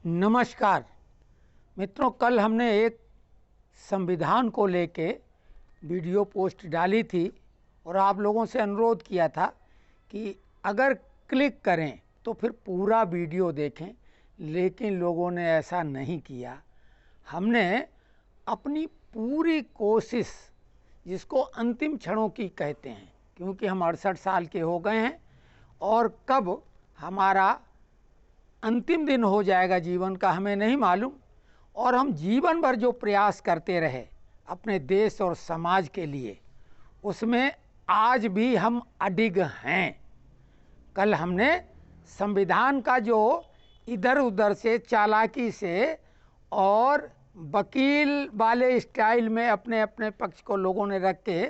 नमस्कार मित्रों, कल हमने एक संविधान को लेके वीडियो पोस्ट डाली थी और आप लोगों से अनुरोध किया था कि अगर क्लिक करें तो फिर पूरा वीडियो देखें, लेकिन लोगों ने ऐसा नहीं किया। हमने अपनी पूरी कोशिश, जिसको अंतिम क्षणों की कहते हैं, क्योंकि हम 68 साल के हो गए हैं और कब हमारा अंतिम दिन हो जाएगा जीवन का हमें नहीं मालूम, और हम जीवन भर जो प्रयास करते रहे अपने देश और समाज के लिए, उसमें आज भी हम अडिग हैं। कल हमने संविधान का जो इधर उधर से चालाकी से और वकील वाले स्टाइल में अपने अपने पक्ष को लोगों ने रख के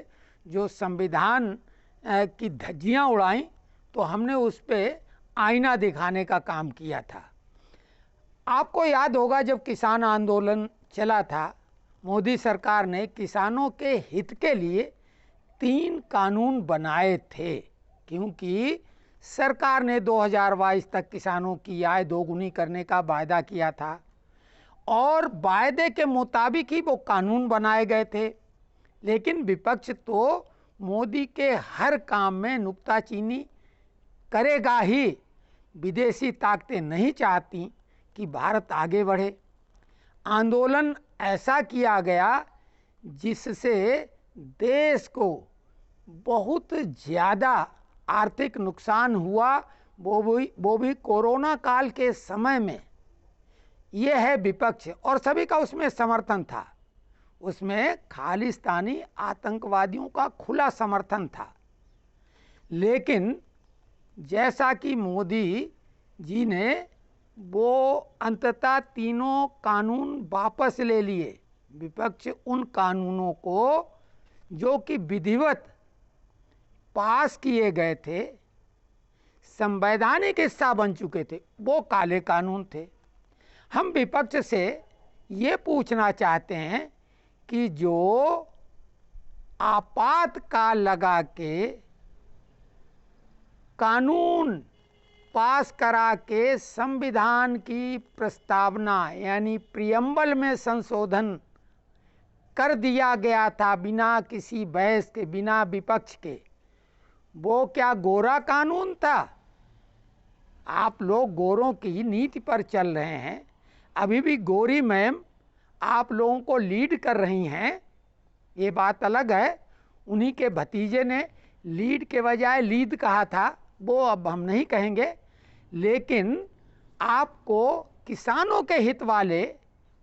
जो संविधान की धज्जियां उड़ाई, तो हमने उस पर आईना दिखाने का काम किया था। आपको याद होगा, जब किसान आंदोलन चला था, मोदी सरकार ने किसानों के हित के लिए 3 कानून बनाए थे, क्योंकि सरकार ने 2022 तक किसानों की आय दोगुनी करने का वायदा किया था और वायदे के मुताबिक ही वो कानून बनाए गए थे। लेकिन विपक्ष तो मोदी के हर काम में नुक्ताचीनी करेगा ही। विदेशी ताकतें नहीं चाहती कि भारत आगे बढ़े। आंदोलन ऐसा किया गया जिससे देश को बहुत ज़्यादा आर्थिक नुकसान हुआ, वो भी कोरोना काल के समय में। ये है विपक्ष, और सभी का उसमें समर्थन था। उसमें खालिस्तानी आतंकवादियों का खुला समर्थन था। लेकिन जैसा कि मोदी जी ने वो अंततः तीनों कानून वापस ले लिए, विपक्ष उन कानूनों को जो कि विधिवत पास किए गए थे, संवैधानिक हिस्सा बन चुके थे, वो काले कानून थे। हम विपक्ष से ये पूछना चाहते हैं कि जो आपातकाल लगा के कानून पास करा के संविधान की प्रस्तावना यानी प्रियम्बल में संशोधन कर दिया गया था बिना किसी बहस के, बिना विपक्ष के, वो क्या गोरा कानून था? आप लोग गोरों की नीति पर चल रहे हैं। अभी भी गोरी मैम आप लोगों को लीड कर रही हैं, ये बात अलग है। उन्हीं के भतीजे ने लीड के बजाय लीड कहा था, वो अब हम नहीं कहेंगे। लेकिन आपको किसानों के हित वाले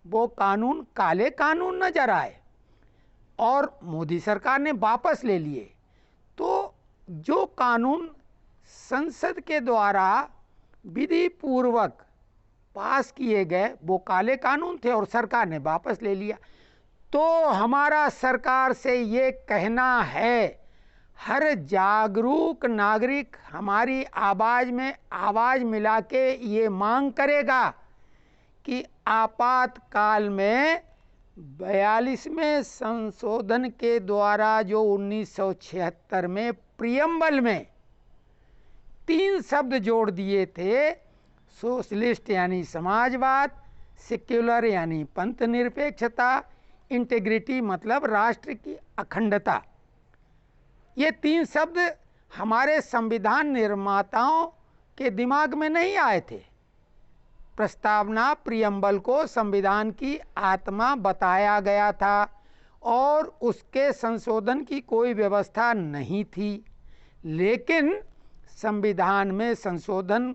वो कानून काले कानून नजर आए और मोदी सरकार ने वापस ले लिए। तो जो कानून संसद के द्वारा विधि पूर्वक पास किए गए वो काले कानून थे और सरकार ने वापस ले लिया। तो हमारा सरकार से ये कहना है, हर जागरूक नागरिक हमारी आवाज़ में आवाज़ मिला के ये मांग करेगा कि आपातकाल में 42वें संशोधन के द्वारा जो 1976 में प्रियम्बल में 3 शब्द जोड़ दिए थे, सोशलिस्ट यानी समाजवाद, सेक्युलर यानी पंथ निरपेक्षता, इंटेग्रिटी मतलब राष्ट्र की अखंडता, ये 3 शब्द हमारे संविधान निर्माताओं के दिमाग में नहीं आए थे। प्रस्तावना प्रियम्बल को संविधान की आत्मा बताया गया था और उसके संशोधन की कोई व्यवस्था नहीं थी। लेकिन संविधान में संशोधन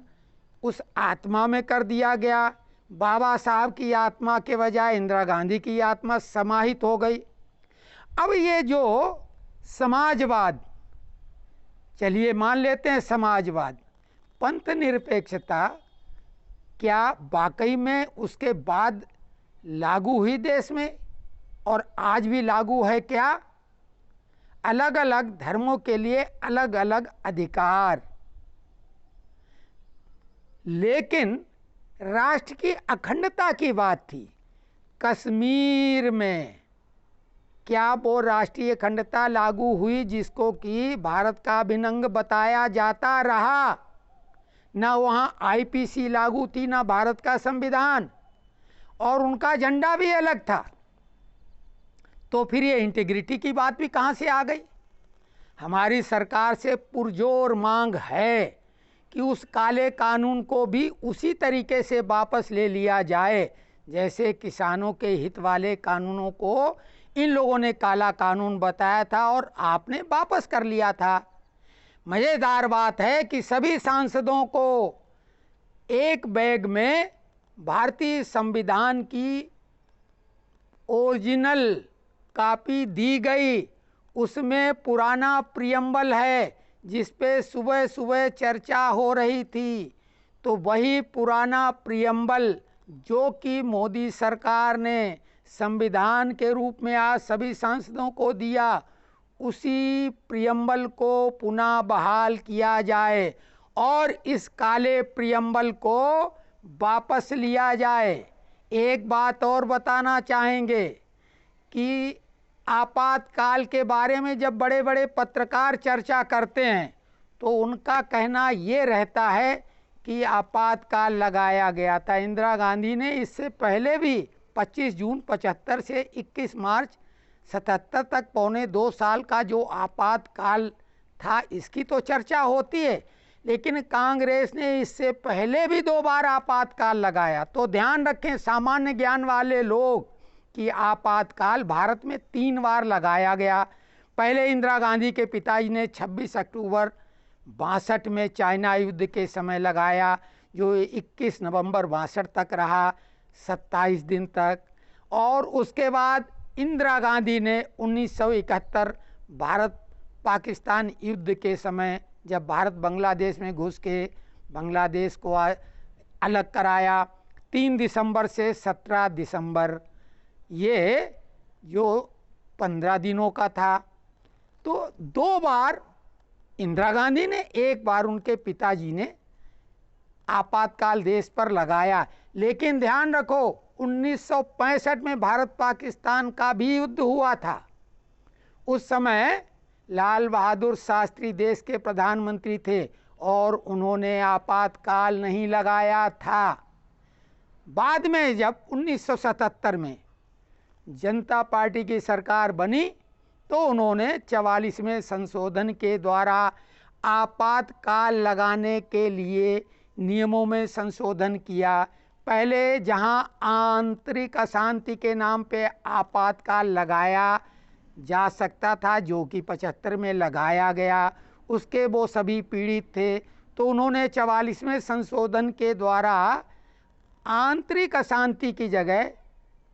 उस आत्मा में कर दिया गया। बाबा साहब की आत्मा के बजाय इंदिरा गांधी की आत्मा समाहित हो गई। अब ये जो समाजवाद, चलिए मान लेते हैं समाजवाद, पंथ निरपेक्षता, क्या वाकई में उसके बाद लागू हुई देश में और आज भी लागू है क्या? अलग अलग धर्मों के लिए अलग अलग अधिकार, लेकिन राष्ट्र की अखंडता की बात थी। कश्मीर में क्या वो राष्ट्रीय अखंडता लागू हुई जिसको कि भारत का अभिन्न अंग बताया जाता रहा? ना वहाँ आईपीसी लागू थी, ना भारत का संविधान, और उनका झंडा भी अलग था। तो फिर ये इंटीग्रिटी की बात भी कहाँ से आ गई? हमारी सरकार से पुरजोर मांग है कि उस काले कानून को भी उसी तरीके से वापस ले लिया जाए जैसे किसानों के हित वाले कानूनों को इन लोगों ने काला कानून बताया था और आपने वापस कर लिया था। मज़ेदार बात है कि सभी सांसदों को एक बैग में भारतीय संविधान की ओरिजिनल कॉपी दी गई। उसमें पुराना प्रियम्बल है जिस पे सुबह सुबह चर्चा हो रही थी। तो वही पुराना प्रियम्बल जो कि मोदी सरकार ने संविधान के रूप में आज सभी सांसदों को दिया, उसी प्रियम्बल को पुनः बहाल किया जाए और इस काले प्रियम्बल को वापस लिया जाए। एक बात और बताना चाहेंगे कि आपातकाल के बारे में जब बड़े बड़े पत्रकार चर्चा करते हैं तो उनका कहना ये रहता है कि आपातकाल लगाया गया था। इंदिरा गांधी ने इससे पहले भी 25 जून 75 से 21 मार्च 77 तक पौने 2 साल का जो आपातकाल था इसकी तो चर्चा होती है, लेकिन कांग्रेस ने इससे पहले भी 2 बार आपातकाल लगाया। तो ध्यान रखें सामान्य ज्ञान वाले लोग कि आपातकाल भारत में 3 बार लगाया गया। पहले इंदिरा गांधी के पिताजी ने 26 अक्टूबर 62 में चाइना युद्ध के समय लगाया, जो 21 नवंबर 62 तक रहा, 27 दिन तक। और उसके बाद इंदिरा गांधी ने 1971 भारत पाकिस्तान युद्ध के समय जब भारत बांग्लादेश में घुस के बांग्लादेश को अलग कराया, 3 दिसंबर से 17 दिसंबर, ये जो 15 दिनों का था। तो 2 बार इंदिरा गांधी ने, 1 बार उनके पिताजी ने आपातकाल देश पर लगाया। लेकिन ध्यान रखो 1965 में भारत पाकिस्तान का भी युद्ध हुआ था। उस समय लाल बहादुर शास्त्री देश के प्रधानमंत्री थे और उन्होंने आपातकाल नहीं लगाया था। बाद में जब 1977 में जनता पार्टी की सरकार बनी तो उन्होंने 44वें संशोधन के द्वारा आपातकाल लगाने के लिए नियमों में संशोधन किया। पहले जहां आंतरिक अशांति के नाम पे आपातकाल लगाया जा सकता था, जो कि 75 में लगाया गया, उसके वो सभी पीड़ित थे, तो उन्होंने 44वें संशोधन के द्वारा आंतरिक अशांति की जगह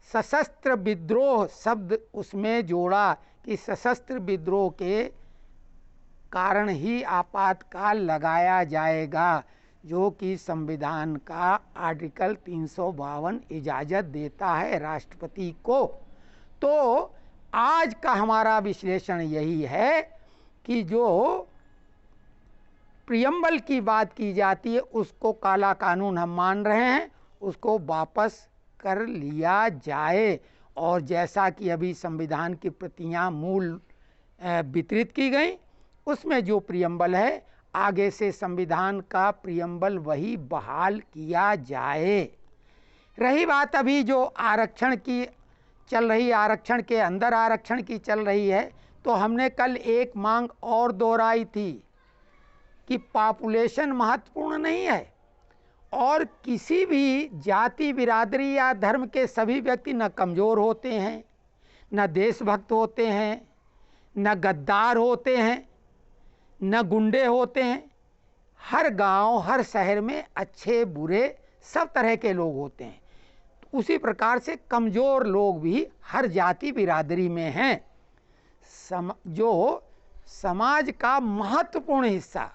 सशस्त्र विद्रोह शब्द उसमें जोड़ा कि सशस्त्र विद्रोह के कारण ही आपातकाल लगाया जाएगा, जो कि संविधान का आर्टिकल 352 इजाज़त देता है राष्ट्रपति को। तो आज का हमारा विश्लेषण यही है कि जो प्रियम्बल की बात की जाती है उसको काला कानून हम मान रहे हैं, उसको वापस कर लिया जाए। और जैसा कि अभी संविधान की प्रतियां मूल वितरित की गई, उसमें जो प्रियम्बल है आगे से संविधान का प्रियम्बल वही बहाल किया जाए। रही बात अभी जो आरक्षण की चल रही, आरक्षण के अंदर आरक्षण की चल रही है, तो हमने कल एक मांग और दोहराई थी कि पॉपुलेशन महत्वपूर्ण नहीं है और किसी भी जाति बिरादरी या धर्म के सभी व्यक्ति न कमज़ोर होते हैं, न देशभक्त होते हैं, न गद्दार होते हैं, न गुंडे होते हैं। हर गांव हर शहर में अच्छे बुरे सब तरह के लोग होते हैं। उसी प्रकार से कमज़ोर लोग भी हर जाति बिरादरी में हैं। जो समाज का महत्वपूर्ण हिस्सा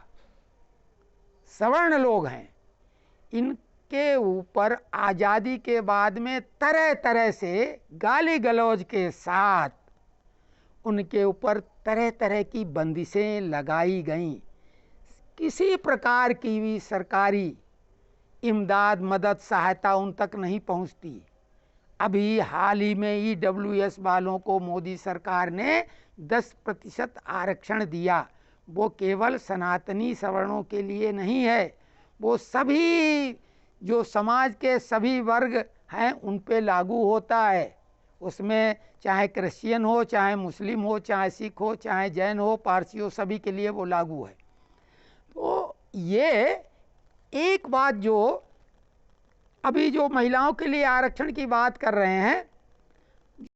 सवर्ण लोग हैं, इनके ऊपर आज़ादी के बाद में तरह तरह से गाली गलौज के साथ उनके ऊपर तरह तरह की बंदिशें लगाई गईं। किसी प्रकार की भी सरकारी इमदाद मदद सहायता उन तक नहीं पहुंचती। अभी हाल ही में EWS वालों को मोदी सरकार ने 10% आरक्षण दिया। वो केवल सनातनी सवर्णों के लिए नहीं है, वो सभी जो समाज के सभी वर्ग हैं उन पे लागू होता है। उसमें चाहे क्रिश्चियन हो, चाहे मुस्लिम हो, चाहे सिख हो, चाहे जैन हो, पारसी हो, सभी के लिए वो लागू है। तो ये एक बात जो अभी जो महिलाओं के लिए आरक्षण की बात कर रहे हैं,